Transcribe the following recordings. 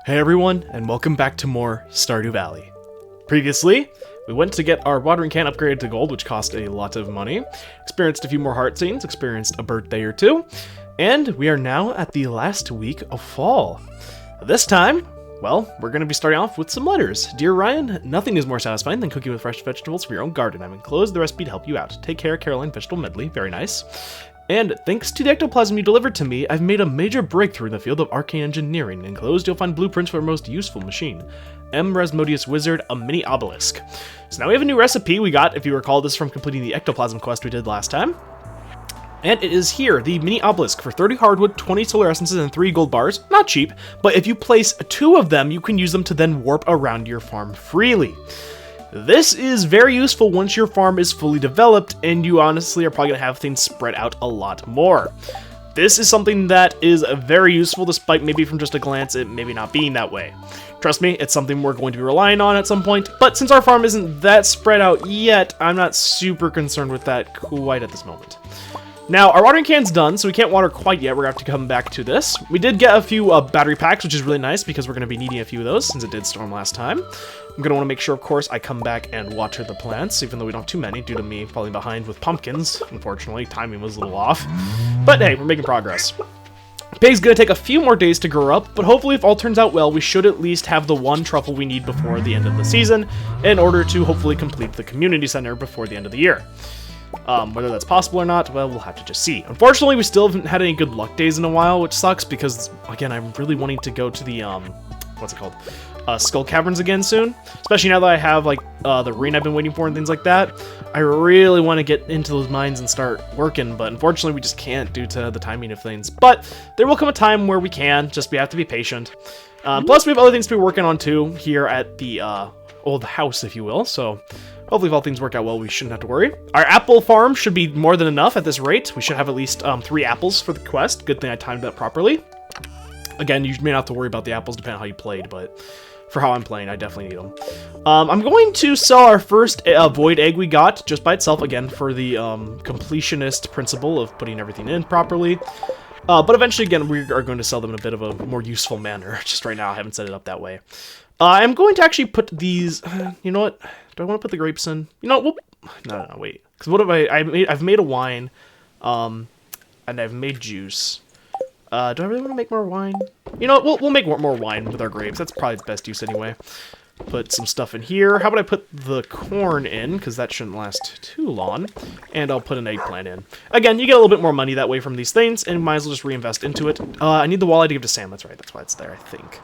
Hey everyone, and welcome back to more Stardew Valley. Previously, we went to get our watering can upgraded to gold, which cost a lot of money, experienced a few more heart scenes, experienced a birthday or two, and we are now at the last week of fall. This time, well, we're going to be starting off with some letters. Dear Ryan, nothing is more satisfying than cooking with fresh vegetables from your own garden. I've enclosed the recipe to help you out. Take care, Caroline Vegetable Medley. Very nice. And thanks to the ectoplasm you delivered to me, I've made a major breakthrough in the field of arcane engineering. Enclosed, you'll find blueprints for a most useful machine. M. Rasmodius Wizard, a mini obelisk. So now we have a new recipe we got, if you recall this from completing the ectoplasm quest we did last time. And it is here, the mini obelisk for 30 hardwood, 20 solar essences, and 3 gold bars. Not cheap, but if you place 2 of them, you can use them to then warp around your farm freely. This is very useful once your farm is fully developed, and you honestly are probably going to have things spread out a lot more. This is something that is very useful, despite maybe from just a glance it maybe not being that way. Trust me, it's something we're going to be relying on at some point, but since our farm isn't that spread out yet, I'm not super concerned with that quite at this moment. Now, our watering can's done, so we can't water quite yet. We're going to have to come back to this. We did get a few battery packs, which is really nice because we're going to be needing a few of those since it did storm last time. I'm going to want to make sure, of course, I come back and water the plants, even though we don't have too many due to me falling behind with pumpkins. Unfortunately, timing was a little off. But hey, we're making progress. Pig's going to take a few more days to grow up, but hopefully if all turns out well, we should at least have the 1 truffle we need before the end of the season in order to hopefully complete the community center before the end of the year. Whether that's possible or not, well, we'll have to just see. Unfortunately, we still haven't had any good luck days in a while, which sucks because, again, I'm really wanting to go to the, what's it called? Skull Caverns again soon. Especially now that I have, like, the ring I've been waiting for and things like that. I really want to get into those mines and start working, but unfortunately we just can't due to the timing of things. But there will come a time where we can, just we have to be patient. Plus, we have other things to be working on, too, here at the, old house, if you will, so hopefully if all things work out well, we shouldn't have to worry. Our apple farm should be more than enough at this rate. We should have at least 3 apples for the quest. Good thing I timed that properly. Again, you may not have to worry about the apples depending on how you played, but for how I'm playing, I definitely need them. I'm going to sell our first void egg we got just by itself, again, for the completionist principle of putting everything in properly. But eventually, again, we are going to sell them in a bit of a more useful manner. Just right now, I haven't set it up that way. I'm going to actually put these, you know what? Do I want to put the grapes in? You know, no, wait. Because what have I've made a wine, and I've made juice. Do I really want to make more wine? You know, we'll make more wine with our grapes. That's probably the best use anyway. Put some stuff in here. How about I put the corn in, because that shouldn't last too long. And I'll put an eggplant in. Again, you get a little bit more money that way from these things, and might as well just reinvest into it. I need the walleye to give to Sam. That's right. That's why it's there, I think.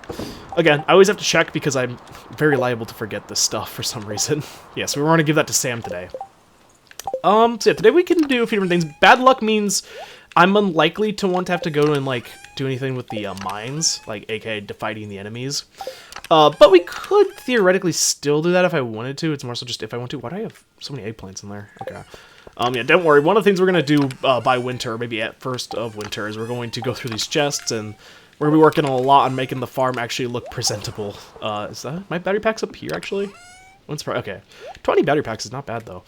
Again, I always have to check because I'm very liable to forget this stuff for some reason. Yeah, so we want to give that to Sam today. So yeah, today we can do a few different things. Bad luck means I'm unlikely to want to have to go and, like, do anything with the mines, like, aka fighting the enemies. But we could theoretically still do that if I wanted to. It's more so just if I want to. Why do I have so many eggplants in there? Okay. Yeah, don't worry. One of the things we're going to do by winter, maybe at first of winter, is we're going to go through these chests, and we're going to be working a lot on making the farm actually look presentable. Is that my battery pack's up here, actually? Okay. 20 battery packs is not bad, though.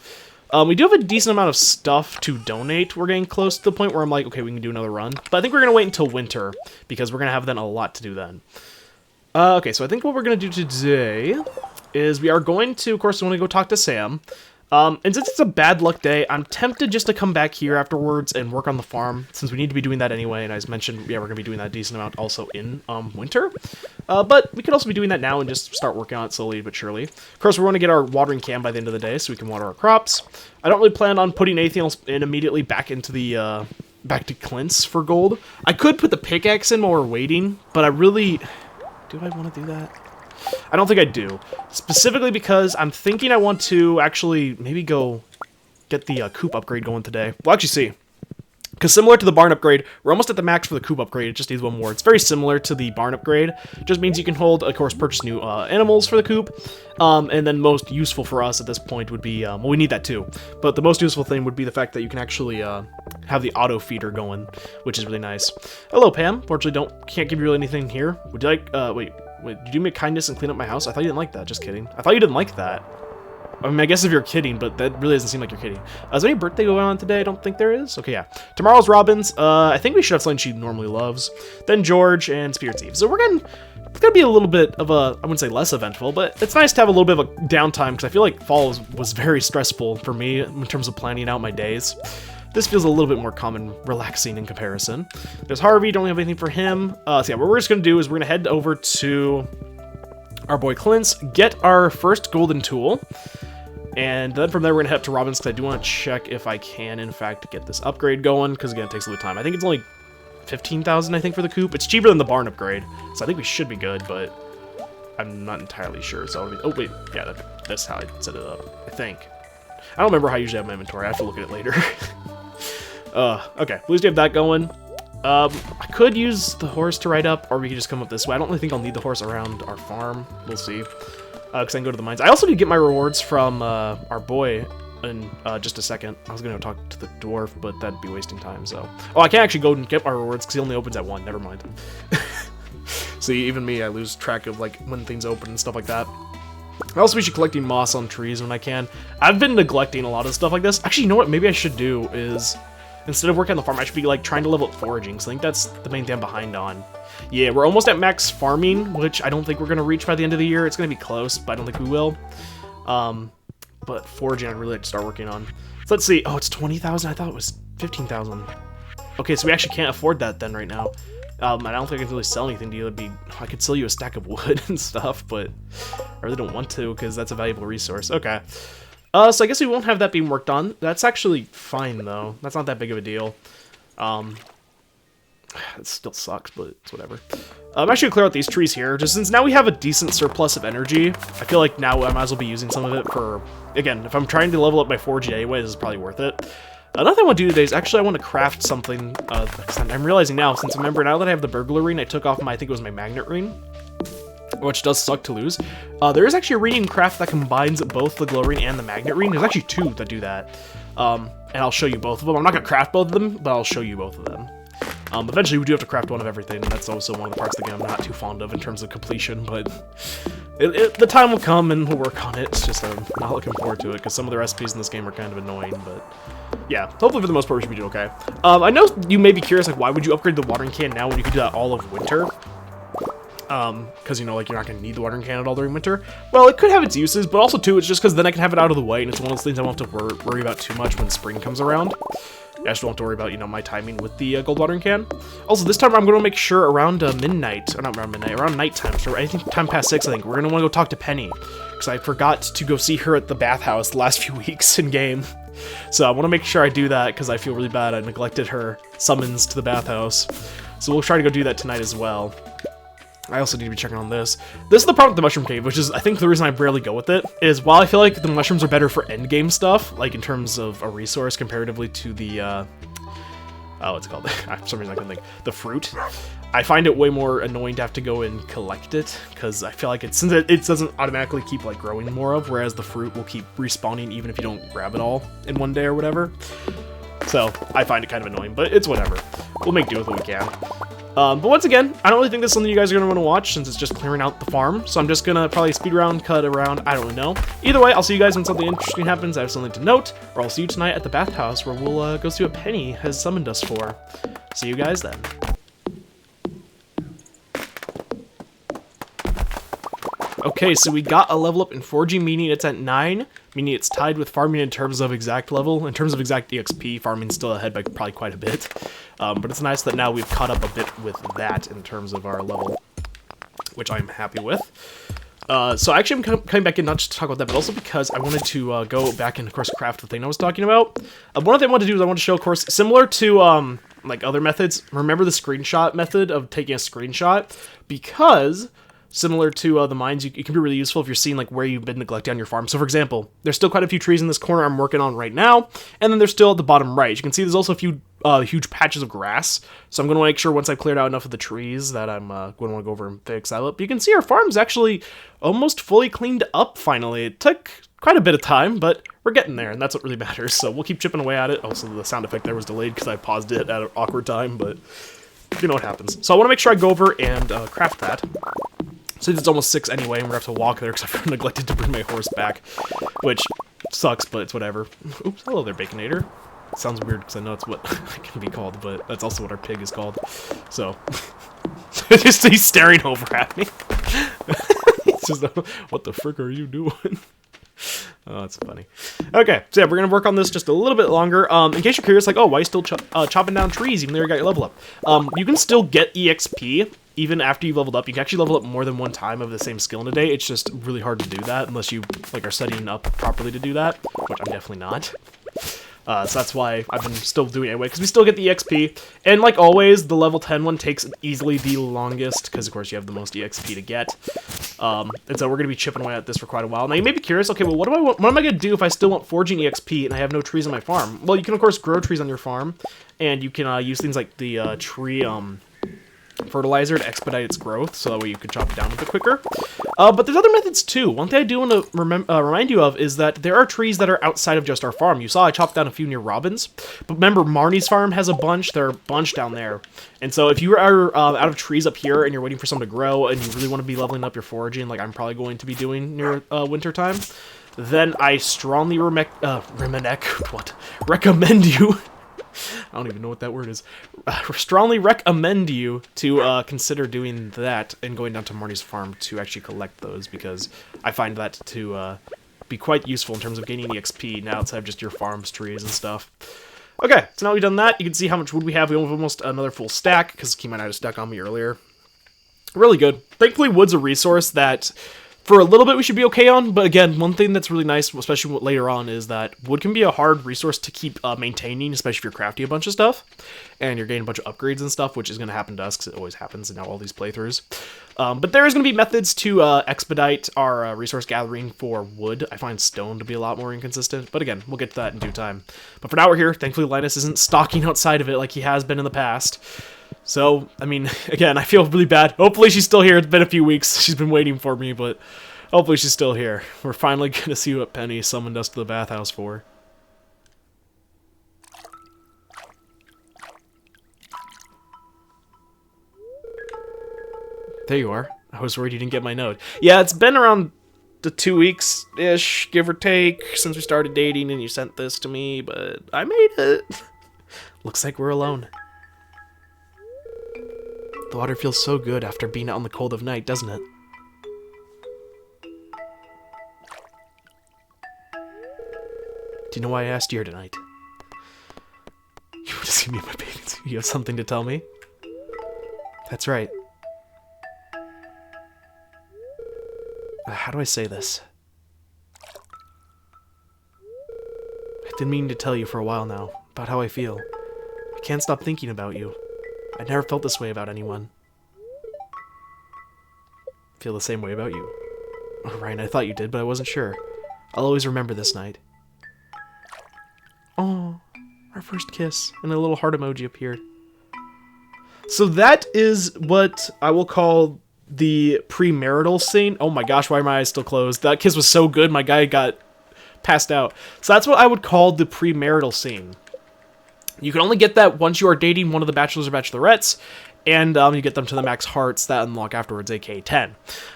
We do have a decent amount of stuff to donate. We're getting close to the point where I'm like, okay, we can do another run. But I think we're going to wait until winter, because we're going to have then a lot to do then. Okay, so I think what we're going to do today is we are going to, of course, we want to go talk to Sam. And since it's a bad luck day, I'm tempted just to come back here afterwards and work on the farm, since we need to be doing that anyway. And as mentioned, yeah, we're going to be doing that a decent amount also in winter. But we could also be doing that now and just start working on it slowly but surely. Of course, we want to get our watering can by the end of the day so we can water our crops. I don't really plan on putting anything else in immediately back into the, back to Clint's for gold. I could put the pickaxe in while we're waiting, but I really... Do I want to do that? I don't think I do. Specifically because I'm thinking I want to actually maybe go get the coop upgrade going today. We'll actually see. Because similar to the barn upgrade, we're almost at the max for the coop upgrade. It just needs one more. It's very similar to the barn upgrade. It just means you can hold, of course, purchase new animals for the coop. And then most useful for us at this point would be, well, we need that too. But the most useful thing would be the fact that you can actually have the auto feeder going, which is really nice. Hello, Pam. Fortunately, can't give you really anything here. Would you like, wait, did you do me a kindness and clean up my house? I thought you didn't like that. Just kidding. I thought you didn't like that. I mean, I guess if you're kidding, but that really doesn't seem like you're kidding. Is there any birthday going on today? I don't think there is. Okay, yeah. Tomorrow's Robin's. I think we should have something she normally loves. Then George and Spirit's Eve. So we're getting going to be a little bit of a, I wouldn't say less eventful, but it's nice to have a little bit of a downtime, because I feel like fall was very stressful for me in terms of planning out my days. This feels a little bit more calm and relaxing in comparison. There's Harvey, don't have anything for him. So yeah, what we're just going to do is we're going to head over to our boy Clint's, get our first golden tool, and then from there we're going to head to Robin's, because I do want to check if I can, in fact, get this upgrade going, because again, it takes a little time. I think it's only 15,000, I think, for the coop. It's cheaper than the barn upgrade, so I think we should be good, but I'm not entirely sure. So, oh wait, yeah, that's how I set it up, I think. I don't remember how I usually have my inventory. I have to look at it later. Okay, at least we have that going. I could use the horse to ride up, or we could just come up this way. I don't really think I'll need the horse around our farm. We'll see. Because I can go to the mines. I also need to get my rewards from our boy in just a second. I was going to talk to the dwarf, but that'd be wasting time, so... Oh, I can't actually go and get my rewards, because he only opens at 1. Never mind. See, even me, I lose track of, like, when things open and stuff like that. I also be collecting moss on trees when I can. I've been neglecting a lot of stuff like this. Actually, you know what maybe I should do is... Instead of working on the farm, I should be, like, trying to level up foraging, because I think that's the main thing I'm behind on. Yeah, we're almost at max farming, which I don't think we're going to reach by the end of the year. It's going to be close, but I don't think we will. But foraging I'd really like to start working on. So let's see. Oh, it's 20,000? I thought it was 15,000. Okay, so we actually can't afford that then right now. I don't think I can really sell anything to you. I could sell you a stack of wood and stuff, but I really don't want to, because that's a valuable resource. Okay. So I guess we won't have that being worked on. That's actually fine, though. That's not that big of a deal. It still sucks, but it's whatever. I'm actually gonna clear out these trees here, just since now we have a decent surplus of energy. I feel like now I might as well be using some of it for, again, if I'm trying to level up my foraging anyway, this is probably worth it. Another thing I want to do today is actually I want to craft something, because I'm realizing now, since remember, now that I have the burglar ring, I took off my, I think it was my magnet ring, which does suck to lose. There is actually a ring craft that combines both the glow ring and the magnet ring. There's actually 2 that do that, and I'll show you both of them. I'm not going to craft both of them, but I'll show you both of them. Eventually we do have to craft one of everything, and that's also one of the parts of the game I'm not too fond of in terms of completion, but the time will come and we'll work on it. It's just I'm not looking forward to it, because some of the recipes in this game are kind of annoying, but yeah, hopefully for the most part we should be doing okay. I know you may be curious, like, why would you upgrade the watering can now when you could do that all of winter? Because, you know, like, you're not going to need the watering can at all during winter. Well, it could have its uses, but also, too, it's just because then I can have it out of the way, and it's one of those things I won't have to worry about too much when spring comes around. I just don't have to worry about, you know, my timing with the gold watering can. Also, this time I'm going to make sure around midnight, or not around midnight, around nighttime, so anything time past 6, I think, we're going to want to go talk to Penny, because I forgot to go see her at the bathhouse the last few weeks in game. So I want to make sure I do that, because I feel really bad I neglected her summons to the bathhouse. So we'll try to go do that tonight as well. I also need to be checking on this. This is the problem with the mushroom cave, which is, I think, the reason I rarely go with it, is while I feel like the mushrooms are better for endgame stuff, like in terms of a resource comparatively to the, what's it called? For some reason I couldn't think. The fruit. I find it way more annoying to have to go and collect it, because I feel like since it doesn't automatically keep, like, growing more of, whereas the fruit will keep respawning even if you don't grab it all in one day or whatever. So, I find it kind of annoying, but it's whatever. We'll make do with what we can. But once again, I don't really think this is something you guys are going to want to watch, since it's just clearing out the farm. So I'm just going to probably speed around, cut around, I don't really know. Either way, I'll see you guys when something interesting happens, I have something to note, or I'll see you tonight at the bathhouse, where we'll go see what Penny has summoned us for. See you guys then. Okay, so we got a level up in foraging, meaning it's at 9, meaning it's tied with farming in terms of exact level. In terms of exact EXP, farming's still ahead by probably quite a bit. But it's nice that now we've caught up a bit with that in terms of our level, which I'm happy with. So actually I'm coming back in not just to talk about that, but also because I wanted to go back and, of course, craft the thing I was talking about. One of the things I wanted to do is I want to show, of course, similar to like other methods, remember the screenshot method of taking a screenshot? Because similar to the mines, it can be really useful if you're seeing like where you've been neglecting on your farm. So for example, there's still quite a few trees in this corner I'm working on right now, and then there's still at the bottom right. You can see there's also a few huge patches of grass, so I'm going to make sure once I've cleared out enough of the trees that I'm going to want to go over and fix that up. But you can see our farm's actually almost fully cleaned up finally. It took quite a bit of time, but we're getting there, and that's what really matters. So we'll keep chipping away at it. Also, the sound effect there was delayed because I paused it at an awkward time, but you know what happens. So I want to make sure I go over and craft that. Since it's almost 6 anyway, and we're going to have to walk there because I've neglected to bring my horse back, which sucks, but it's whatever. Oops, hello there, Baconator. It sounds weird because I know it's what it can be called, but that's also what our pig is called. So, he's staring over at me. It's just, what the frick are you doing? Oh, that's funny. Okay, so yeah, we're gonna work on this just a little bit longer. In case you're curious, like, oh, why are you still chopping down trees even though you got your level up? You can still get EXP even after you've leveled up. You can actually level up more than one time of the same skill in a day. It's just really hard to do that unless you like are setting up properly to do that, which I'm definitely not. So that's why I've been still doing it anyway, because we still get the EXP. And like always, the level 10 one takes easily the longest, because of course you have the most EXP to get. And so we're going to be chipping away at this for quite a while. Now you may be curious, okay, well what am I going to do if I still want foraging EXP and I have no trees on my farm? Well, you can of course grow trees on your farm, and you can use things like the tree fertilizer to expedite its growth, so that way you can chop it down a bit quicker. But there's other methods too. One thing I do want to remind you of is that there are trees that are outside of just our farm. You saw I chopped down a few near Robin's, but remember Marnie's farm has a bunch. There are a bunch down there. And so if you are out of trees up here and you're waiting for some to grow and you really want to be leveling up your foraging, like I'm probably going to be doing near winter time, then I strongly recommend you I don't even know what that word is. Strongly recommend you to consider doing that and going down to Marnie's farm to actually collect those, because I find that to be quite useful in terms of gaining EXP now outside of just your farm's trees and stuff. Okay, so now we've done that. You can see how much wood we have. We have almost another full stack, because Keyman had a stack on me earlier. Really good. Thankfully, wood's a resource that for a little bit we should be okay on, but again, one thing that's really nice, especially later on, is that wood can be a hard resource to keep maintaining, especially if you're crafting a bunch of stuff, and you're getting a bunch of upgrades and stuff, which is going to happen to us, because it always happens in all these playthroughs. But there is going to be methods to expedite our resource gathering for wood. I find stone to be a lot more inconsistent, but again, we'll get to that in due time. But for now, we're here. Thankfully, Linus isn't stalking outside of it like he has been in the past. So, I mean, again, I feel really bad. Hopefully she's still here. It's been a few weeks. She's been waiting for me, but hopefully she's still here. We're finally going to see what Penny summoned us to the bathhouse for. There you are. I was worried you didn't get my note. Yeah, it's been around the 2 weeks-ish, give or take, since we started dating and you sent this to me, but I made it. Looks like we're alone. The water feels so good after being out in the cold of night, doesn't it? Do you know why I asked you here tonight? You want to see me in my bathing? You have something to tell me? That's right. How do I say this? I've been meaning to tell you for a while now about how I feel. I can't stop thinking about you. I never felt this way about anyone. Feel the same way about you. Oh, Ryan, I thought you did, but I wasn't sure. I'll always remember this night. Oh, our first kiss, and a little heart emoji appeared. So that is what I will call the premarital scene. Oh my gosh, why are my eyes still closed? That kiss was so good, my guy got passed out. So that's what I would call the premarital scene. You can only get that once you are dating one of the bachelors or bachelorettes, and you get them to the max hearts that unlock afterwards, aka 10.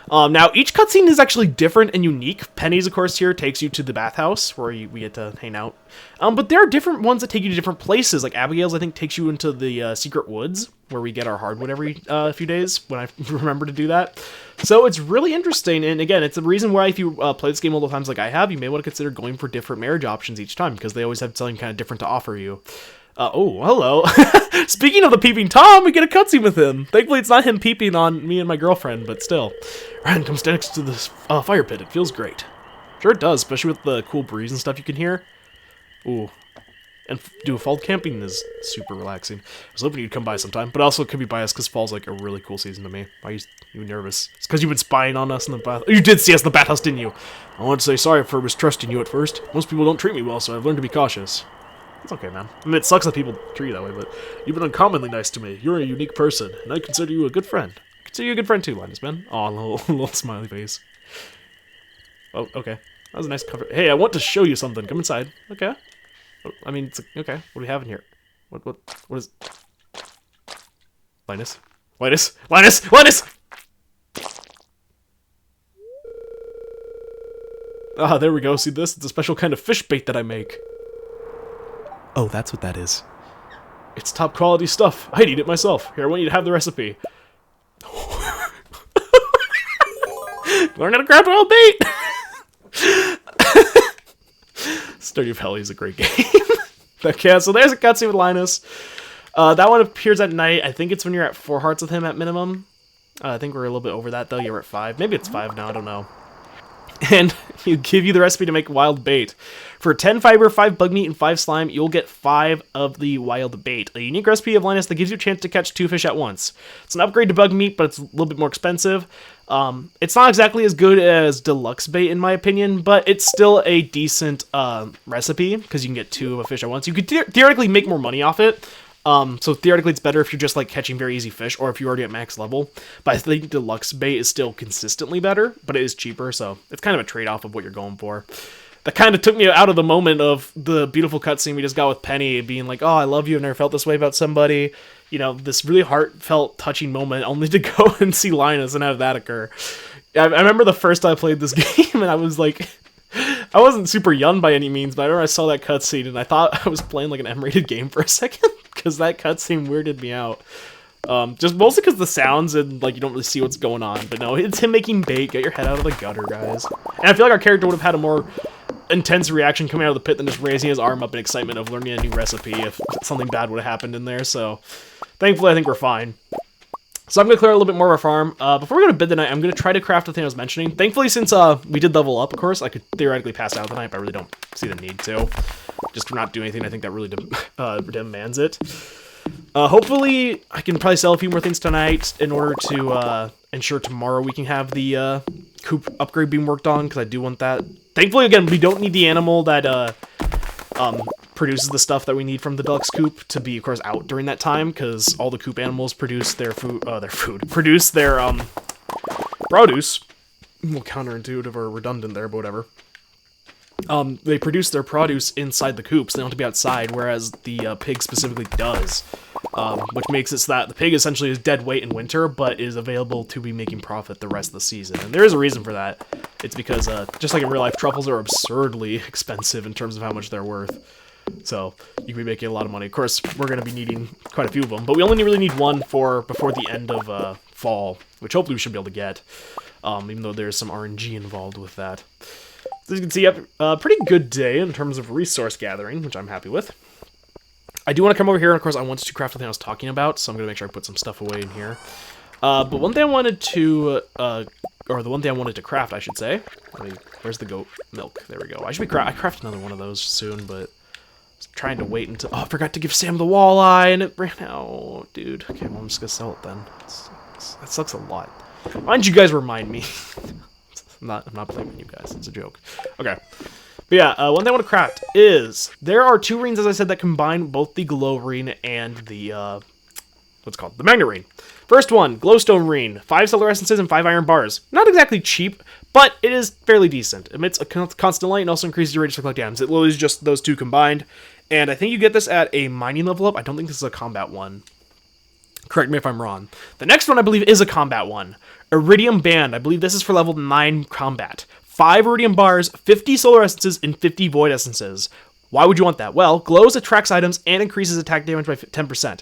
Now, each cutscene is actually different and unique. Penny's, of course, here takes you to the bathhouse, where we get to hang out. But there are different ones that take you to different places. Like Abigail's, I think, takes you into the secret woods, where we get our hardwood every few days, when I remember to do that. So it's really interesting, and again, it's the reason why if you play this game multiple times like I have, you may want to consider going for different marriage options each time, because they always have something kind of different to offer you. Oh, hello. Speaking of the peeping Tom, we get a cutscene with him. Thankfully, it's not him peeping on me and my girlfriend, but still. Ryan comes next to this fire pit. It feels great. Sure it does, especially with the cool breeze and stuff you can hear. Ooh. And fall camping is super relaxing. I was hoping you'd come by sometime, but also it could be biased because fall's like a really cool season to me. Why are you nervous? It's because you've been spying on us in the bath. You did see us in the bathhouse, didn't you? I want to say sorry for mistrusting you at first. Most people don't treat me well, so I've learned to be cautious. It's okay, man. I mean, it sucks that people treat you that way, but you've been uncommonly nice to me. You're a unique person, and I consider you a good friend. I consider you a good friend too, Linus, man. Aw, little smiley face. Oh, okay. That was a nice cover. Hey, I want to show you something. Come inside. Okay. I mean, it's okay. What do we have in here? What is... Linus? Linus? Linus? Linus! Ah, there we go. See this? It's a special kind of fish bait that I make. Oh, that's what that is. It's top quality stuff. I'd eat it myself. Here, I want you to have the recipe. Learn how to craft wild bait! Stardew Valley is a great game. Okay, so there's a cutscene with Linus. That one appears at night. I think it's when you're at 4 hearts with him at minimum. I think we're a little bit over that, though. You're at 5. Maybe it's 5 now, I don't know. And you give you the recipe to make wild bait. For 10 fiber, 5 bug meat, and 5 slime, you'll get 5 of the wild bait. A unique recipe of Linus that gives you a chance to catch 2 fish at once. It's an upgrade to bug meat, but it's a little bit more expensive. It's not exactly as good as deluxe bait, in my opinion, but it's still a decent recipe, because you can get 2 of a fish at once. You could theoretically make more money off it. So theoretically it's better if you're just like catching very easy fish or if you're already at max level. But I think deluxe bait is still consistently better, but it is cheaper, so it's kind of a trade-off of what you're going for. That kind of took me out of the moment of the beautiful cutscene we just got with Penny being like, oh, I love you, I've never felt this way about somebody. You know, this really heartfelt, touching moment only to go and see Linus and have that occur. I remember the first time I played this game and I was like... I wasn't super young by any means, but I remember I saw that cutscene and I thought I was playing like an M-rated game for a second because that cutscene weirded me out. Just mostly because the sounds and like you don't really see what's going on. But no, it's him making bait. Get your head out of the gutter, guys. And I feel like our character would have had a more intense reaction coming out of the pit than just raising his arm up in excitement of learning a new recipe if something bad would have happened in there. So thankfully, I think we're fine. So I'm going to clear a little bit more of our farm. Before we go to bed tonight, I'm going to try to craft the thing I was mentioning. Thankfully, since we did level up, of course, I could theoretically pass out tonight, but I really don't see the need to. Just not do anything I think that really demands it. Hopefully, I can probably sell a few more things tonight in order to ensure tomorrow we can have the coop upgrade being worked on, because I do want that. Thankfully, again, we don't need the animal that produces the stuff that we need from the deluxe coop to be, of course, out during that time, because all the coop animals produce their produce their produce. A little counterintuitive or redundant there, but whatever. They produce their produce inside the coops. They don't have to be outside, whereas the pig specifically does, which makes it so that the pig essentially is dead weight in winter, but is available to be making profit the rest of the season. And there is a reason for that. It's because, just like in real life, truffles are absurdly expensive in terms of how much they're worth. So you can be making a lot of money. Of course, we're going to be needing quite a few of them, but we only really need one for before the end of fall, which hopefully we should be able to get, even though there's some RNG involved with that. So as you can see, a pretty good day in terms of resource gathering, which I'm happy with. I do want to come over here, and of course I wanted to craft the thing I was talking about, so I'm going to make sure I put some stuff away in here. But one thing I wanted to, or the one thing I wanted to craft, I should say. Where's the goat milk? There we go. I craft another one of those soon, but... trying to wait until... Oh, I forgot to give Sam the walleye, and it ran out, dude. Okay, well, I'm just gonna sell it then. That sucks a lot. Why didn't you guys remind me? I'm not blaming you guys. It's a joke. Okay. But yeah, one thing I want to craft is... there are 2 rings, as I said, that combine both the glow ring and the... what's it called? The magnet ring. First one, glowstone ring. 5 solar essences and 5 iron bars. Not exactly cheap, but it is fairly decent. It emits a constant light and also increases your radius to collect items. It literally is just those 2 combined. And I think you get this at a mining level up. I don't think this is a combat one. Correct me if I'm wrong. The next one, I believe, is a combat one. Iridium Band. I believe this is for level 9 combat. 5 iridium bars, 50 solar essences, and 50 void essences. Why would you want that? Well, glows attracts items and increases attack damage by 10%.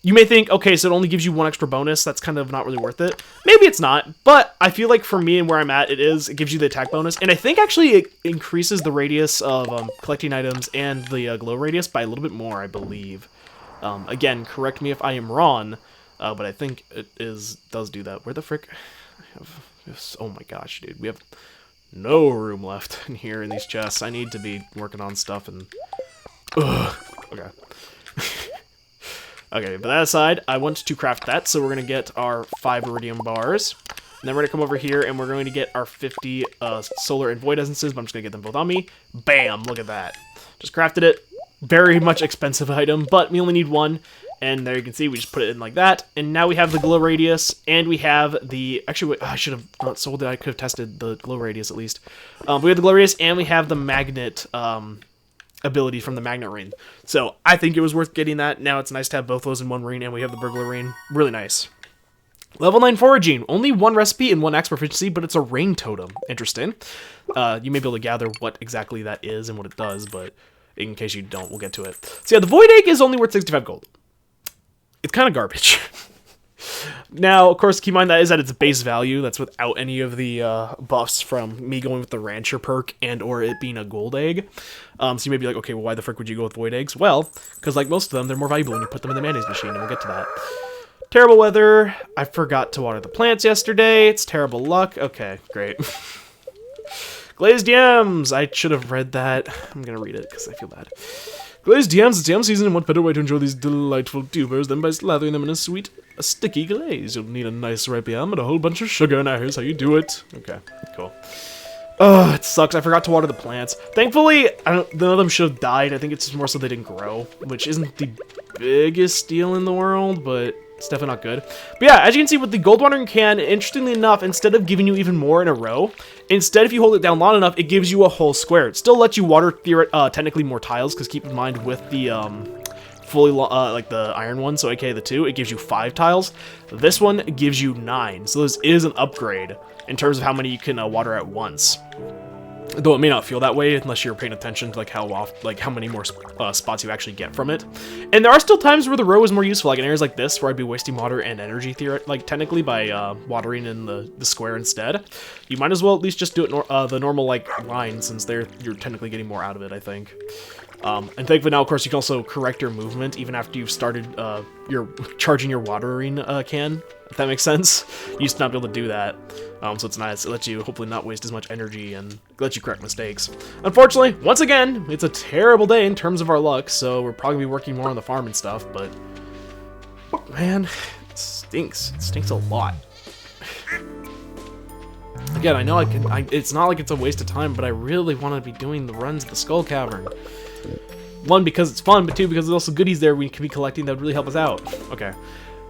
You may think, okay, so it only gives you 1 extra bonus. That's kind of not really worth it. Maybe it's not, but I feel like for me and where I'm at, it is. It gives you the attack bonus, and I think actually it increases the radius of collecting items and the glow radius by a little bit more, I believe. Again, correct me if I am wrong, but I think it does do that. Where the frick? Oh my gosh, dude. We have no room left in here in these chests. I need to be working on stuff and... Ugh. Okay. Okay, but that aside, I want to craft that, so we're going to get our 5 iridium bars. And then we're going to come over here, and we're going to get our 50 solar and void essences, but I'm just going to get them both on me. Bam! Look at that. Just crafted it. Very much expensive item, but we only need 1. And there you can see, we just put it in like that. And now we have the glow radius, and we have the... Actually, wait, I should have not sold it. I could have tested the glow radius at least. We have the glow radius, and we have the magnet... ability from the magnet ring. So I think it was worth getting that. Now it's nice to have both those in one ring, and we have the burglar ring. Really nice. Level 9 foraging. Only 1 recipe and 1 axe proficiency, but it's a rain totem. Interesting. You may be able to gather what exactly that is and what it does, but in case you don't, we'll get to it. So yeah, the void egg is only worth 65 gold. It's kind of garbage. Now, of course, keep in mind that is at its base value. That's without any of the buffs from me going with the Rancher perk and or it being a gold egg. So you may be like, okay, well, why the frick would you go with void eggs? Well, because like most of them, they're more valuable when you put them in the mayonnaise machine, and we'll get to that. Terrible weather. I forgot to water the plants yesterday. It's terrible luck. Okay, great. Glazed yams. I should have read that. I'm going to read it because I feel bad. Glazed yams, it's yam season, and what better way to enjoy these delightful tubers than by slathering them in a sticky glaze. You'll need a nice ripe yam and a whole bunch of sugar. Now here's how you do it. Okay, cool. Oh, it sucks. I forgot to water the plants. Thankfully, none of them should have died. I think it's just more so they didn't grow, which isn't the biggest deal in the world, but it's definitely not good. But yeah, as you can see with the gold watering can, interestingly enough, instead of giving you even more in a row, instead if you hold it down long enough, it gives you a whole square. It still lets you water technically more tiles, because keep in mind with the like the iron one, so aka the 2, it gives you 5 tiles. This one gives you 9, so this is an upgrade in terms of how many you can water at once. Though it may not feel that way unless you're paying attention to like how many more spots you actually get from it. And there are still times where the row is more useful, like in areas like this where I'd be wasting water and energy technically by watering in the square instead. You might as well at least just do it the normal like line, since you're technically getting more out of it, I think. And thankfully now, of course, you can also correct your movement even after you've started charging your watering can, if that makes sense. You used to not be able to do that, so it's nice. It lets you hopefully not waste as much energy and lets you correct mistakes. Unfortunately, once again, it's a terrible day in terms of our luck, so we're probably gonna be working more on the farm and stuff, but man, it stinks. It stinks a lot. Again, I know it's not like it's a waste of time, but I really want to be doing the runs at the Skull Cavern. 1, because it's fun, but 2, because there's also goodies there we can be collecting that would really help us out. Okay.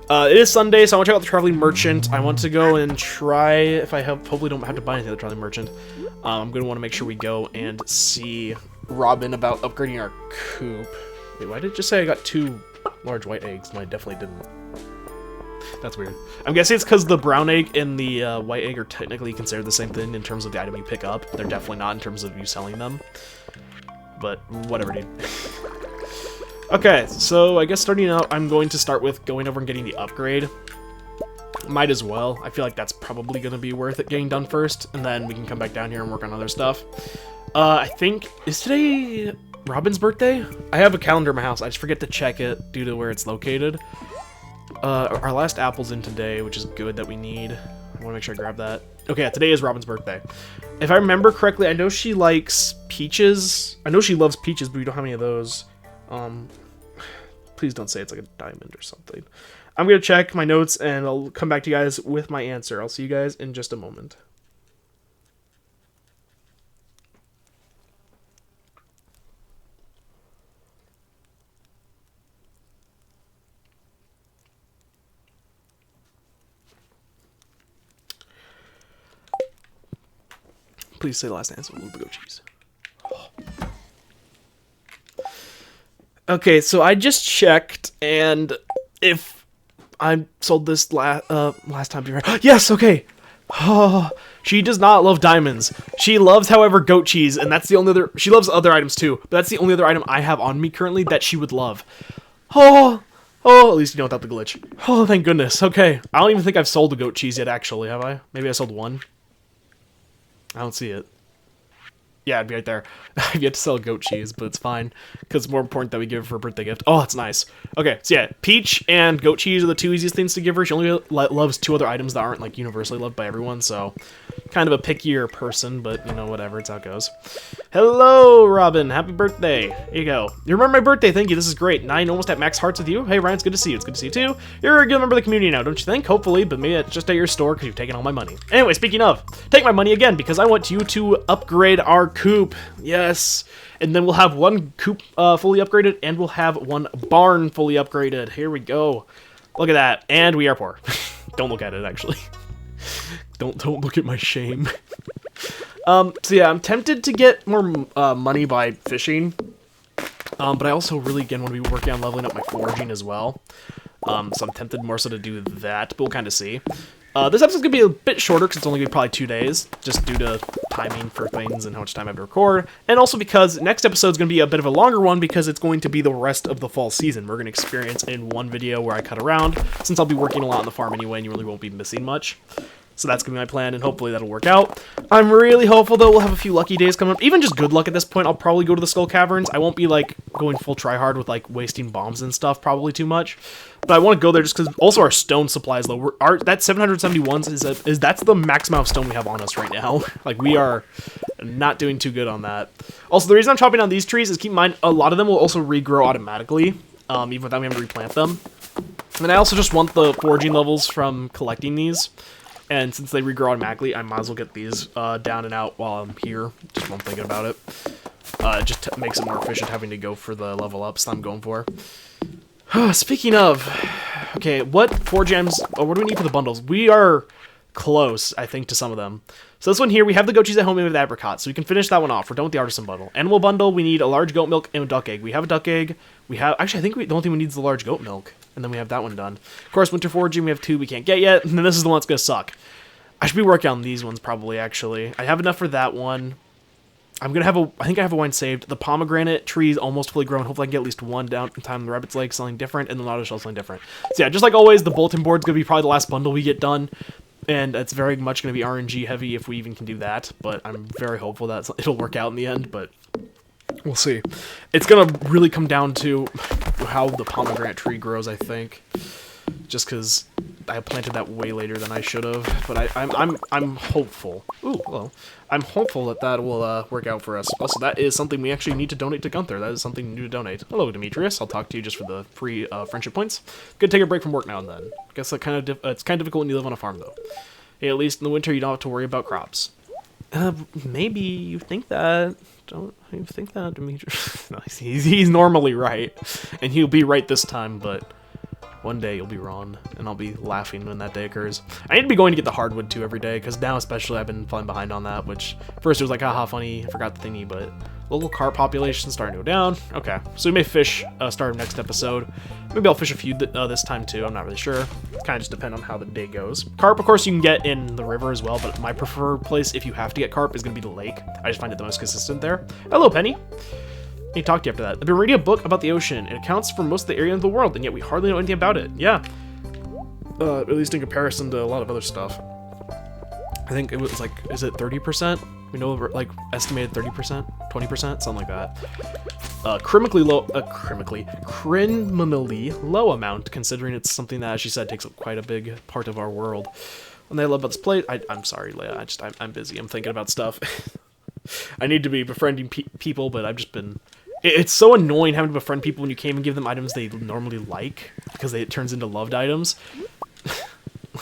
It is Sunday, so I want to check out the Traveling Merchant. I want to go and try, if I hopefully don't have to buy anything at the Traveling Merchant. I'm going to want to make sure we go and see Robin about upgrading our coop. Wait, why did it just say I got 2 large white eggs? No, I definitely didn't. That's weird. I'm guessing it's because the brown egg and the white egg are technically considered the same thing in terms of the item you pick up. They're definitely not in terms of you selling them. But whatever, dude. Okay, so I guess starting out, I'm going to start with going over and getting the upgrade. Might as well. I feel like that's probably going to be worth it getting done first, and then we can come back down here and work on other stuff. I think, is today Robin's birthday? I have a calendar in my house. I just forget to check it due to where it's located. Our last apple's in today, which is good that we need. I want to make sure I grab that. Okay, today is Robin's birthday. If I remember correctly, I know she likes peaches. I know she loves peaches, but we don't have any of those. Please don't say it's like a diamond or something. I'm going to check my notes, and I'll come back to you guys with my answer. I'll see you guys in just a moment. Please say the last answer. We'll go cheese. Okay, so I just checked, and if I sold this last time to her, yes, okay. Oh, she does not love diamonds. She loves, however, goat cheese, and that's the only other. She loves other items too, but that's the only other item I have on me currently that she would love. Oh, at least you know without the glitch. Oh, thank goodness. Okay, I don't even think I've sold the goat cheese yet. Actually, have I? Maybe I sold 1. I don't see it. Yeah, it'd be right there. I've yet to sell goat cheese, but it's fine, because it's more important that we give her for a birthday gift. Oh, that's nice. Okay, so yeah, peach and goat cheese are the 2 easiest things to give her. She only loves 2 other items that aren't, like, universally loved by everyone, so kind of a pickier person, but, you know, whatever, it's how it goes. Hello, Robin. Happy birthday. Here you go. You remember my birthday. Thank you. This is great. 9 almost at max hearts with you. Hey, Ryan, it's good to see you. It's good to see you, too. You're a good member of the community now, don't you think? Hopefully, but maybe it's just at your store because you've taken all my money. Anyway, speaking of, take my money again because I want you to upgrade our coop. Yes. And then we'll have 1 coop fully upgraded, and we'll have 1 barn fully upgraded. Here we go. Look at that. And we are poor. Don't look at it, actually. Don't look at my shame. So yeah, I'm tempted to get more money by fishing, but I also really, again, want to be working on leveling up my foraging as well. So I'm tempted more so to do that, but we'll kind of see. This episode's gonna be a bit shorter because it's only gonna be probably 2 days, just due to timing for things and how much time I have to record, and also because next episode's gonna be a bit of a longer one because it's going to be the rest of the fall season. We're gonna experience in one video where I cut around, since I'll be working a lot on the farm anyway, and you really won't be missing much. So that's going to be my plan, and hopefully that'll work out. I'm really hopeful, though, we'll have a few lucky days coming up. Even just good luck at this point, I'll probably go to the Skull Caverns. I won't be, like, going full tryhard with, like, wasting bombs and stuff, probably too much. But I want to go there just because also our stone supply is low. That 771s that's the max amount of stone we have on us right now. Like, we are not doing too good on that. Also, the reason I'm chopping down these trees is, keep in mind, a lot of them will also regrow automatically, even without me having to replant them. And I also just want the foraging levels from collecting these. And since they regrow automatically, I might as well get these down and out while I'm here, just while I'm thinking about it. It just makes it more efficient having to go for the level ups that I'm going for. Speaking of, okay, what 4 gems, what do we need for the bundles? We are close, I think, to some of them. So this one here, we have the goat cheese at home with the apricot, so we can finish that one off. We're done with the artisan bundle. Animal bundle, we need a large goat milk and a duck egg. We have a duck egg. Actually, I think the only thing we need is the large goat milk. And then we have that one done. Of course, winter foraging, we have 2 we can't get yet. And then this is the one that's going to suck. I should be working on these ones probably, actually. I have enough for that one. I'm going to have I think I have a wine saved. The pomegranate tree is almost fully grown. Hopefully I can get at least one down in time. The rabbit's leg selling different, and the lotto shell selling different. So yeah, just like always, the bulletin board's going to be probably the last bundle we get done. And it's very much going to be RNG heavy if we even can do that. But I'm very hopeful that it'll work out in the end, but we'll see. It's going to really come down to how the pomegranate tree grows, I think. Just because I planted that way later than I should have. But I'm hopeful. Ooh, hello. I'm hopeful that will work out for us. Also, that is something we actually need to donate to Gunther. That is something new to donate. Hello, Demetrius. I'll talk to you just for the free friendship points. Gonna take a break from work now and then. I guess that it's kind of difficult when you live on a farm, though. Hey, at least in the winter, you don't have to worry about crops. Maybe you think that. Don't you think that, Demetrius? No, he's normally right. And he'll be right this time, but one day you'll be wrong, and I'll be laughing when that day occurs. I need to be going to get the hardwood, too, every day, because now especially I've been falling behind on that, which first it was like, haha, funny, I forgot the thingy, but local carp population starting to go down. Okay, so we may fish start of next episode. Maybe I'll fish a few this time, too. I'm not really sure. Kind of just depend on how the day goes. Carp, of course, you can get in the river as well, but my preferred place, if you have to get carp, is going to be the lake. I just find it the most consistent there. Hello, Penny. I need to talk to you after that. I've been reading a book about the ocean. It accounts for most of the area of the world, and yet we hardly know anything about it. Yeah. At least in comparison to a lot of other stuff. I think it was like, is it 30%? We know, like, estimated 30%? 20%? Something like that. Criminally low amount, considering it's something that, as she said, takes up quite a big part of our world. And they love about this place. I'm sorry, Leia. I'm busy. I'm thinking about stuff. I need to be befriending people, but I've just been... It's so annoying having to befriend people when you can't even give them items they normally like, because it turns into loved items.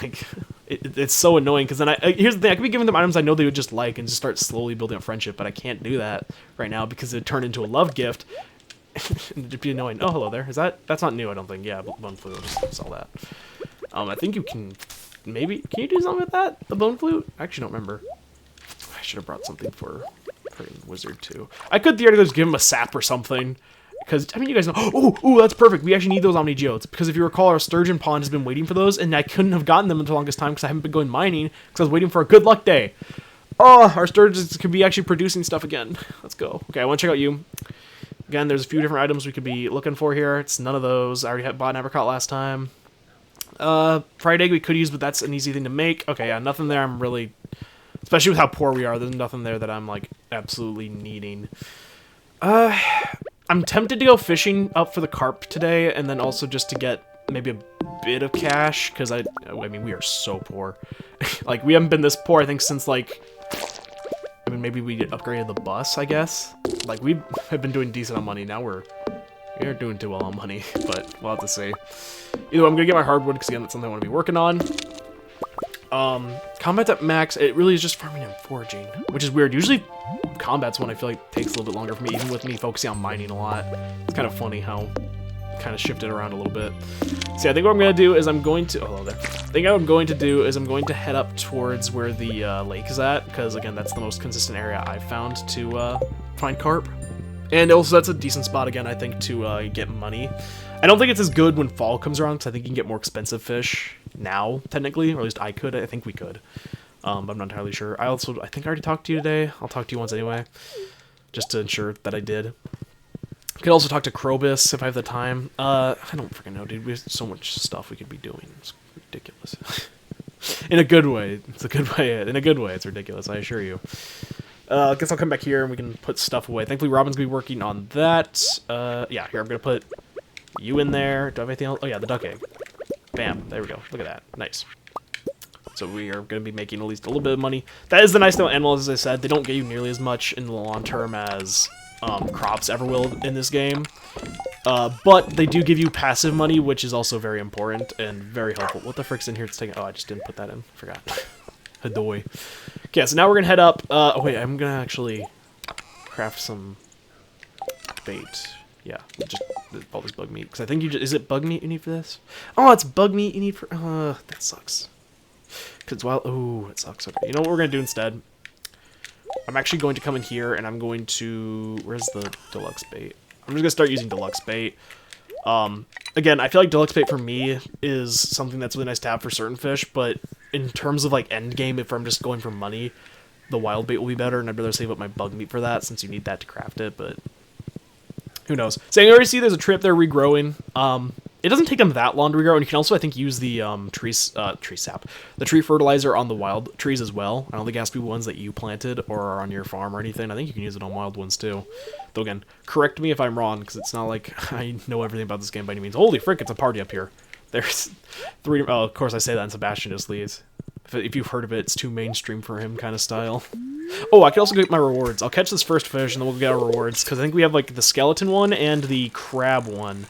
Like, it's so annoying, because then here's the thing, I could be giving them items I know they would just like, and just start slowly building a friendship, but I can't do that right now, because it turned into a love gift. It'd be annoying. Oh, hello there. That's not new, I don't think. Yeah, bone flute, I'll just sell that. I think you can... Maybe... Can you do something with that? The bone flute? I actually don't remember. I should have brought something for wizard too. I could theoretically just give him a sap or something, because I mean you guys know. Oh, that's perfect. We actually need those Omni Geodes, because if you recall, our sturgeon pond has been waiting for those, and I couldn't have gotten them until the longest time because I haven't been going mining because I was waiting for a good luck day. Oh, our sturgeons could be actually producing stuff again. Let's go. Okay, I want to check out you. Again, there's a few different items we could be looking for here. It's none of those. I already had bought an apricot last time. Fried egg we could use, but that's an easy thing to make. Okay, yeah, nothing there. I'm really... Especially with how poor we are, there's nothing there that I'm, like, absolutely needing. I'm tempted to go fishing up for the carp today, and then also just to get maybe a bit of cash, because I mean, we are so poor. Like, we haven't been this poor, I think, since, like... I mean, maybe we upgraded the bus, I guess? Like, we have been doing decent on money, now we aren't doing too well on money, but we'll have to see. Either way, I'm gonna get my hardwood, because again, that's something I want to be working on. Combat at max, it really is just farming and foraging, which is weird. Usually combat's one I feel like takes a little bit longer for me, even with me focusing on mining a lot. It's kind of funny how it kind of shifted around a little bit. So yeah, I think what I'm going to do is I'm going to head up towards where the lake is at, because again, that's the most consistent area I've found to find carp. And also that's a decent spot again, I think, to get money. I don't think it's as good when fall comes around, because I think you can get more expensive fish now, technically, or at least I could. I think we could. But I'm not entirely sure. I think I already talked to you today. I'll talk to you once anyway, just to ensure that I did. Could also talk to Krobus if I have the time. I don't freaking know, dude. We have so much stuff we could be doing. It's ridiculous. In a good way. It's a good way. In a good way, it's ridiculous, I assure you. I guess I'll come back here and we can put stuff away. Thankfully, Robin's going to be working on that. Yeah, here, I'm going to put you in there. Do I have anything else? Oh, yeah, the duck egg. Bam. There we go. Look at that. Nice. So we are going to be making at least a little bit of money. That is the nice thing about animals, as I said. They don't get you nearly as much in the long term as crops ever will in this game. But they do give you passive money, which is also very important and very helpful. What the frick's in here? It's taking... Oh, I just didn't put that in. Forgot. Hadoy. Okay, so now we're going to head up. Oh, wait, I'm going to actually craft some bait. Yeah, just all this bug meat. Because I think you just... Is it bug meat you need for this? Oh, it's bug meat you need for... that sucks. Because while... Oh, it sucks. Okay, you know what we're going to do instead? I'm actually going to come in here and I'm going to... Where's the deluxe bait? I'm just going to start using deluxe bait. Again, I feel like deluxe bait for me is something that's really nice to have for certain fish, but in terms of like end game, if I'm just going for money, the wild bait will be better, and I'd rather save up my bug meat for that since you need that to craft it, but who knows. So you already see there's a tree up there regrowing. It doesn't take them that long to regrow, and you can also, I think, use the tree sap, the tree fertilizer on the wild trees as well. I don't think it has to be ones that you planted or are on your farm or anything. I think you can use it on wild ones too. Though again, correct me if I'm wrong, because it's not like I know everything about this game by any means. Holy frick, it's a party up here. There's 3... Oh, of course I say that, and Sebastian just leaves. If you've heard of it, it's too mainstream for him kind of style. Oh, I can also get my rewards. I'll catch this first fish, and then we'll get our rewards, because I think we have like the skeleton one and the crab one.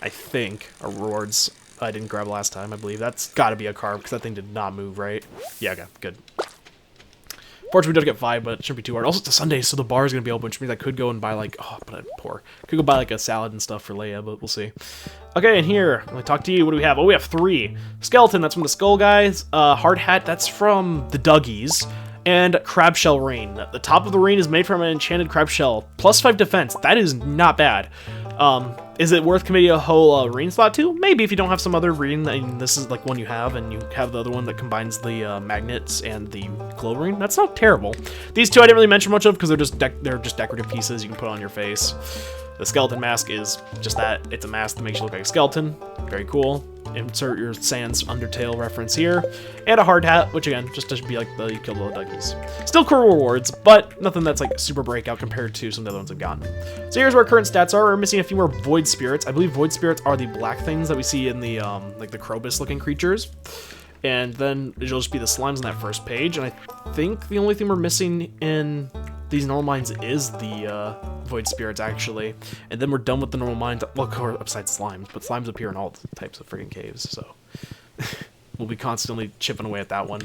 I think, are rewards I didn't grab last time, I believe. That's got to be a carb, because that thing did not move, right? Yeah, okay, good. Fortunately, we don't get 5, but it shouldn't be too hard. Also, it's a Sunday, so the bar is going to be open, which means I could go and buy, like... Oh, but I'm poor. Could go buy, like, a salad and stuff for Leia, but we'll see. Okay, and here, let me talk to you. What do we have? Oh, we have 3. Skeleton, that's from the Skull Guys. Hard Hat, that's from the Duggies. And Crab Shell Rain. The top of the rain is made from an enchanted crab shell. Plus 5 defense. That is not bad. Is it worth committing a whole rain slot to? Maybe if you don't have some other rain, and this is like one you have, and you have the other one that combines the magnets and the glow ring. That's not terrible. These two I didn't really mention much of because they're just decorative pieces you can put on your face. The skeleton mask is just that. It's a mask that makes you look like a skeleton. Very cool. Insert your Sans Undertale reference here. And a hard hat, which again, just to be like the you killed all the Duggies. Still cool rewards, but nothing that's like super breakout compared to some of the other ones I've gotten. So here's where our current stats are. We're missing a few more Void Spirits. I believe Void Spirits are the black things that we see in the like the Krobus looking creatures. And then it'll just be the slimes on that first page. And I think the only thing we're missing in these normal mines is the Void Spirits, actually. And then we're done with the normal mines. Well, besides slimes, but slimes appear in all types of friggin' caves, so we'll be constantly chipping away at that one.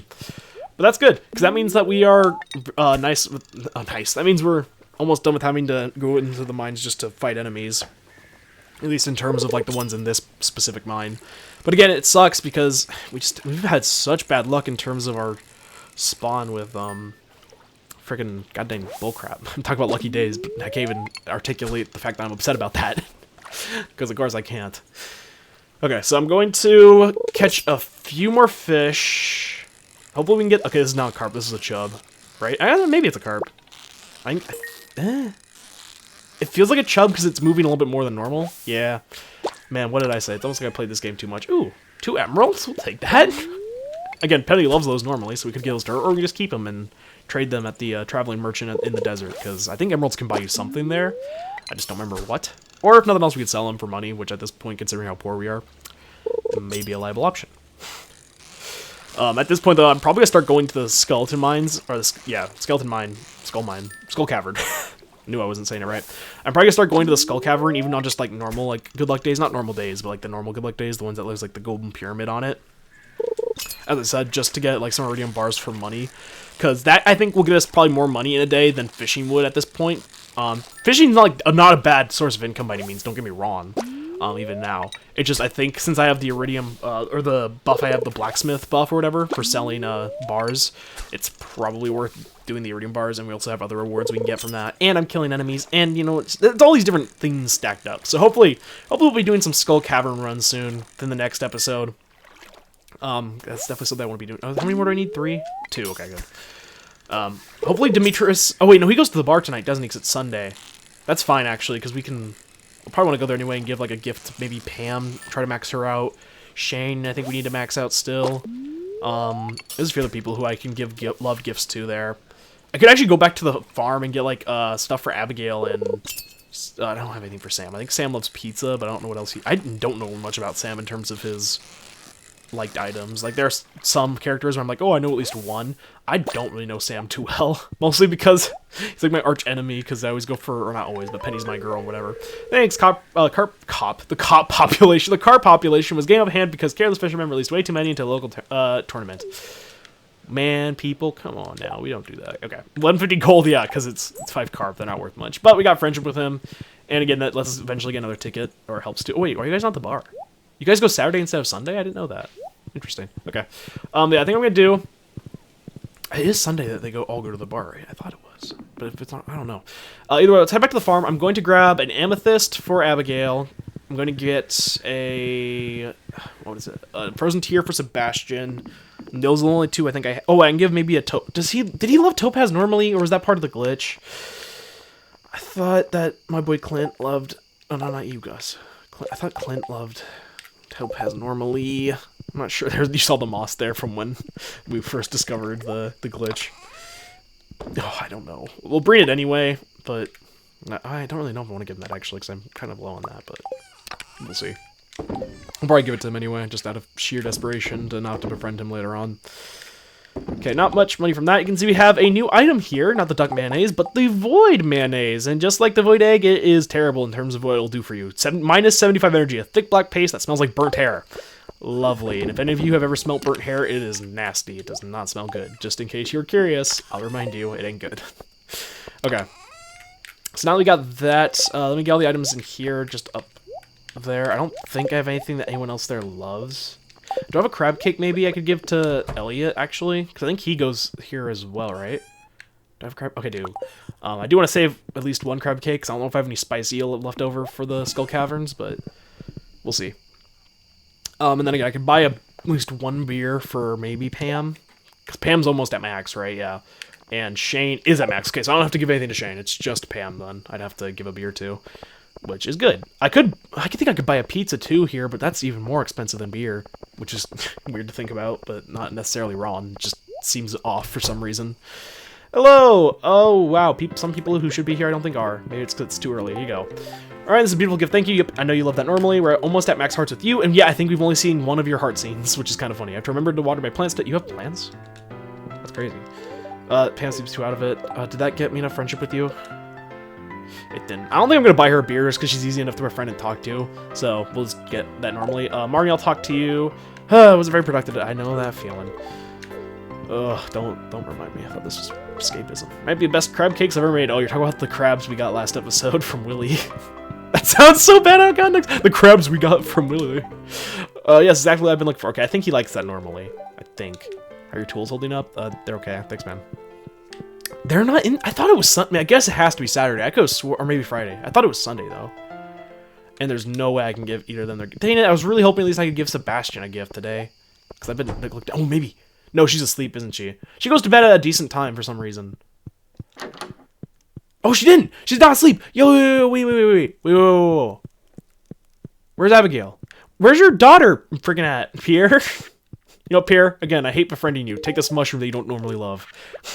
But that's good, because that means that we are nice. That means we're almost done with having to go into the mines just to fight enemies. At least in terms of like the ones in this specific mine. But again, it sucks because we've had such bad luck in terms of our spawn with freaking goddamn bullcrap. I'm talking about lucky days, but I can't even articulate the fact that I'm upset about that. Because of course I can't. Okay, so I'm going to catch a few more fish. Hopefully we can get... Okay, this is not a carp, this is a chub. Right? I don't know, maybe it's a carp. It feels like a chub because it's moving a little bit more than normal. Yeah. Man, what did I say? It's almost like I played this game too much. Ooh, 2 emeralds? We'll take that. Again, Penny loves those normally, so we could get those to her, or we could just keep them and trade them at the traveling merchant in the desert, because I think emeralds can buy you something there. I just don't remember what. Or if nothing else, we could sell them for money, which at this point, considering how poor we are, may be a liable option. At this point, though, I'm probably going to start going to the skeleton mines, or skeleton mine, skull cavern. Knew I wasn't saying it right. I'm probably gonna start going to the Skull Cavern, even on just like normal, like good luck days, not normal days, but like the normal good luck days, the ones that lose like the golden pyramid on it. As I said, just to get like some iridium bars for money, because that I think will get us probably more money in a day than fishing would at this point. Fishing's not a bad source of income by any means. Don't get me wrong. even now. It just, I think, since I have the iridium, or the buff, I have the blacksmith buff or whatever for selling bars, it's probably worth doing the iridium bars, and we also have other rewards we can get from that, and I'm killing enemies, and, you know, it's all these different things stacked up. So hopefully we'll be doing some Skull Cavern runs soon, in the next episode. That's definitely something I want to be doing. Oh, how many more do I need? 3? 2, okay, good. Hopefully Demetrius... Oh, wait, no, he goes to the bar tonight, doesn't he? Because it's Sunday. That's fine, actually, because we can... We'll probably want to go there anyway and give, like, a gift to maybe Pam, try to max her out. Shane, I think we need to max out still. There's a few other people who I can give love gifts to there. I could actually go back to the farm and get, like, stuff for Abigail and... I don't have anything for Sam. I think Sam loves pizza, but I don't know what else I don't know much about Sam in terms of his... liked items. Like, there's some characters where I'm like, oh, I know at least one. I don't really know Sam too well. Mostly because he's like my arch enemy, because I always go for, or not always, but Penny's my girl, whatever. Thanks, the carp population. The carp population was game of hand because Careless Fisherman released way too many into a local tournament. Man, people, come on now. We don't do that. Okay. 150 gold, yeah, because it's 5 carp. They're not worth much. But we got friendship with him. And again, that lets us eventually get another ticket, or helps too. Oh, wait, why are you guys not at the bar? You guys go Saturday instead of Sunday? I didn't know that. Interesting. Okay. Yeah, I think I'm gonna do... It is Sunday that they all go to the bar, right? I thought it was. But if it's not, I don't know. Either way, let's head back to the farm. I'm going to grab an amethyst for Abigail. I'm going to get a... What is it? A frozen tear for Sebastian. And those are the only 2 I think I... Oh, I can give maybe a... Did he love Topaz normally, or was that part of the glitch? I thought that my boy Clint loved... Oh, no, not you, Gus. I thought Clint loved... Topaz normally. I'm not sure. You saw the moss there from when we first discovered the glitch. Oh, I don't know. We'll breed it anyway, but I don't really know if I want to give him that, actually, because I'm kind of low on that, but we'll see. I'll probably give it to him anyway, just out of sheer desperation to not have to befriend him later on. Okay, not much money from that. You can see we have a new item here, not the duck mayonnaise, but the void mayonnaise. And just like the void egg, it is terrible in terms of what it'll do for you. Minus 75 energy, a thick black paste that smells like burnt hair. Lovely. And if any of you have ever smelled burnt hair, it is nasty. It does not smell good. Just in case you're curious, I'll remind you, it ain't good. Okay. So now we got that. Let me get all the items in here, just up there. I don't think I have anything that anyone else there loves. Do I have a crab cake maybe I could give to Elliot, actually? Because I think he goes here as well, right? Do I have crab? Okay, I do. I do want to save at least 1 crab cake, because I don't know if I have any spice eel left over for the Skull Caverns, but we'll see. And then again, I could buy at least 1 beer for maybe Pam. Because Pam's almost at max, right? Yeah. And Shane is at max. Okay, so I don't have to give anything to Shane. It's just Pam, then. I'd have to give a beer to. Which is good. I think I could buy a pizza too here, but that's even more expensive than beer, which is weird to think about, but not necessarily wrong. It just seems off for some reason. Hello! Oh, wow. Some people who should be here I don't think are. Maybe it's because it's too early. Here you go. Alright, this is a beautiful gift. Thank you. Yep, I know you love that normally. We're almost at max hearts with you, and yeah, I think we've only seen 1 of your heart scenes, which is kind of funny. I have to remember to water my plants. You have plants? That's crazy. Pam seems too out of it. Did that get me enough friendship with you? It didn't. I don't think I'm going to buy her beers because she's easy enough to befriend and talk to. So we'll just get that normally. Marnie, I'll talk to you. It wasn't very productive. I know that feeling. Ugh, don't remind me. I thought this was escapism. Might be the best crab cakes I've ever made. Oh, you're talking about the crabs we got last episode from Willy. That sounds so bad out of context. The crabs we got from Willy. Yes, exactly what I've been looking for. Okay, I think he likes that normally. I think. Are your tools holding up? They're okay. Thanks, man. They're not in... I thought it was Sunday. I guess it has to be Saturday. I could have swore... Or maybe Friday. I thought it was Sunday, though. And there's no way I can give either of them their... Dang it, I was really hoping at least I could give Sebastian a gift today. Because I've been... Oh, maybe. No, she's asleep, isn't she? She goes to bed at a decent time for some reason. Oh, she didn't! She's not asleep! Yo, wait. Where's Abigail? Where's your daughter freaking at, Pierre? You know, Pierre, again, I hate befriending you. Take this mushroom that you don't normally love.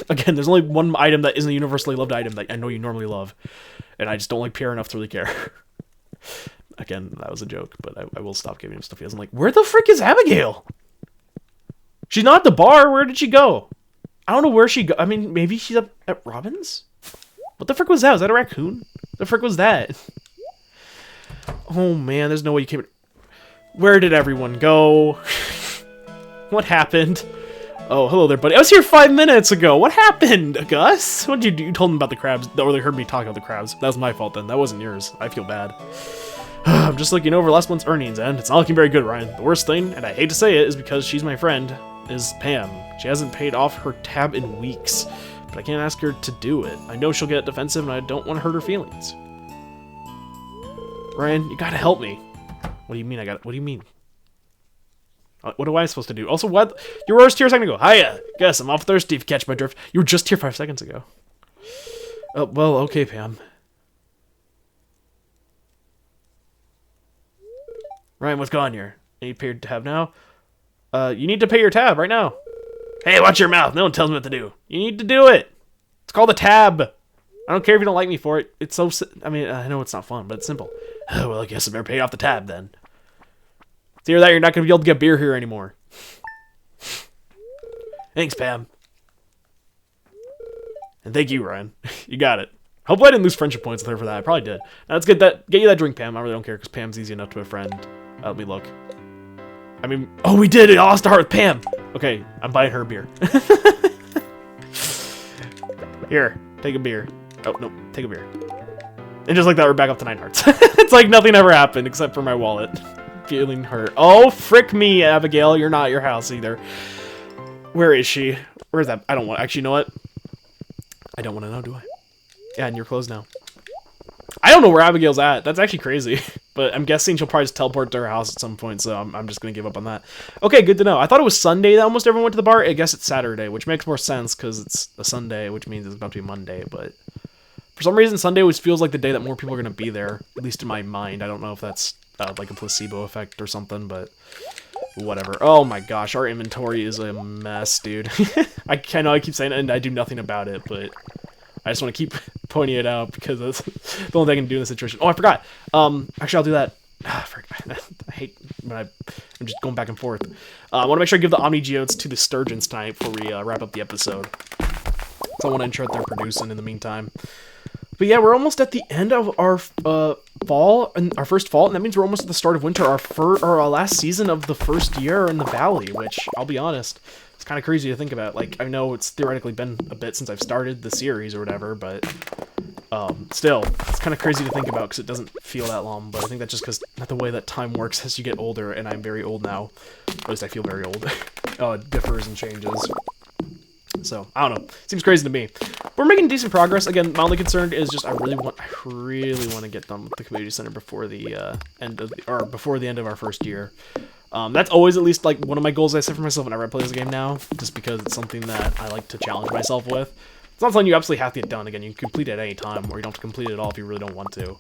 Again, there's only 1 item that isn't a universally loved item that I know you normally love. And I just don't like Pierre enough to really care. Again, that was a joke, but I will stop giving him stuff he doesn't like. Where the frick is Abigail? She's not at the bar. Where did she go? I don't know where she go. I mean, maybe she's up at Robin's? What the frick was that? Was that a raccoon? The frick was that? Oh, man, there's no way you came... Where did everyone go? What happened? Oh, hello there, buddy. I was here 5 minutes ago. What happened, Gus? What did you do? You told them about the crabs, or they heard me talk about the crabs. That was my fault then. That wasn't yours. I feel bad. I'm just looking over last month's earnings, and it's not looking very good, Ryan. The worst thing, and I hate to say it, is because she's my friend, is Pam. She hasn't paid off her tab in weeks, but I can't ask her to do it. I know she'll get defensive, and I don't want to hurt her feelings. Ryan, you gotta help me. What do you mean what do you mean? What am I supposed to do? Also, what? You were just here a second ago. Hiya! Guess I'm off thirsty if you catch my drift. You were just here 5 seconds ago. Well, okay, Pam. Ryan, what's going on here? You need to pay your tab now? You need to pay your tab right now. Hey, watch your mouth. No one tells me what to do. You need to do it. It's called a tab. I don't care if you don't like me for it. It's so... I mean, I know it's not fun, but it's simple. Well, I guess I better pay off the tab then. To hear that, you're not going to be able to get beer here anymore. Thanks, Pam. And thank you, Ryan. You got it. Hopefully I didn't lose friendship points with her for that. I probably did. Now let's get you that drink, Pam. I really don't care because Pam's easy enough to befriend. Let me look. I mean, oh, we did it. I lost a heart with Pam. Okay, I'm buying her a beer. Here, take a beer. Oh, no, take a beer. And just like that, we're back up to 9 hearts. It's like nothing ever happened except for my wallet. Feeling hurt. Oh, frick me, Abigail. You're not at your house either. Where is she? Where's that? I don't want... Actually, you know what? I don't want to know, do I? Yeah, and you're closed now. I don't know where Abigail's at. That's actually crazy. But I'm guessing she'll probably just teleport to her house at some point, so I'm just going to give up on that. Okay, good to know. I thought it was Sunday that almost everyone went to the bar. I guess it's Saturday, which makes more sense because it's a Sunday, which means it's about to be Monday. But for some reason, Sunday always feels like the day that more people are going to be there, at least in my mind. I don't know if that's like a placebo effect or something, but whatever. Oh my gosh, our inventory is a mess, dude. I know I keep saying it and I do nothing about it, but I just want to keep pointing it out because that's the only thing I can do in this situation. Oh, I forgot. Actually, I'll do that. I hate when I'm just going back and forth. I want to make sure I give the Omni Geodes to the Sturgeons tonight before we wrap up the episode. So I want to ensure that they're producing in the meantime. But yeah, we're almost at the end of our fall, and our first fall, and that means we're almost at the start of winter, our last season of the first year in the valley, which, I'll be honest, it's kind of crazy to think about. Like, I know it's theoretically been a bit since I've started the series or whatever, but still, it's kind of crazy to think about because it doesn't feel that long, but I think that's just because not the way that time works as you get older, and I'm very old now. At least I feel very old. It differs and changes. So, I don't know. Seems crazy to me. We're making decent progress. Again, my only concern is just I really want to get done with the community center before the end of our first year. That's always at least like one of my goals I set for myself whenever I play this game now, just because it's something that I like to challenge myself with. It's not something you absolutely have to get done. Again, you can complete it at any time, or you don't have to complete it at all if you really don't want to.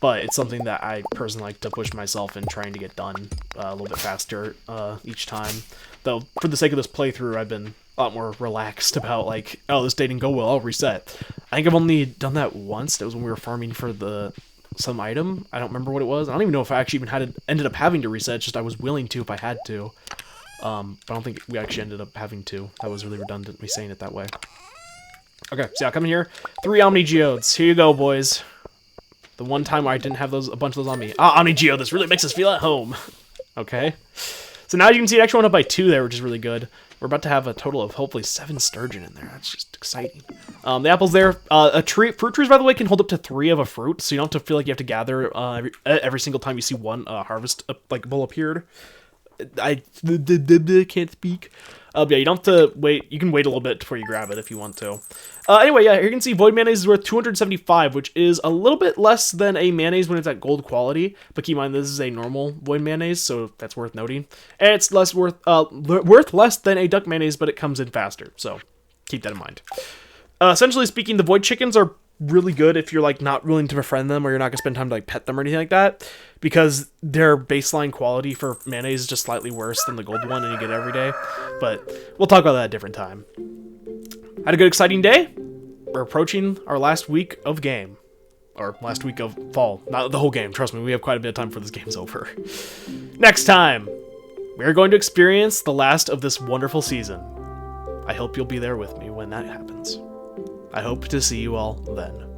But it's something that I personally like to push myself in trying to get done a little bit faster each time. Though, for the sake of this playthrough, I've been a lot more relaxed about, like, oh, this day didn't go well, I'll reset. I think I've only done that once. That was when we were farming for some item. I don't remember what it was. I don't even know if I actually even ended up having to reset. It's just I was willing to if I had to. But I don't think we actually ended up having to. That was really redundant, me saying it that way. Okay, so I'll come in here. 3 Omni Geodes. Here you go, boys. The one time where I didn't have a bunch of those on me. Ah, Omni Geode, this really makes us feel at home. Okay. So now you can see it actually went up by 2 there, which is really good. We're about to have a total of hopefully 7 sturgeon in there. That's just exciting. The apple's there. Fruit trees, by the way, can hold up to 3 of a fruit, so you don't have to feel like you have to gather every single time you see one harvest like bull appeared. I can't speak. Yeah, you don't have to wait. You can wait a little bit before you grab it if you want to. Anyway, yeah, here you can see Void Mayonnaise is worth 275, which is a little bit less than a mayonnaise when it's at gold quality. But keep in mind, this is a normal Void Mayonnaise, so that's worth noting. And it's worth less than a duck mayonnaise, but it comes in faster. So keep that in mind. Essentially speaking, the Void Chickens are really good if you're like not willing to befriend them or you're not gonna spend time to like pet them or anything like that, because their baseline quality for mayonnaise is just slightly worse than the gold one and you get it every day. But we'll talk about that at a different time. Had a good exciting day. We're approaching our last week of game, or last week of fall. Not the whole game, trust me, we have quite a bit of time before this game's over. Next time we're going to experience the last of this wonderful season. I hope you'll be there with me when that happens. I hope to see you all then.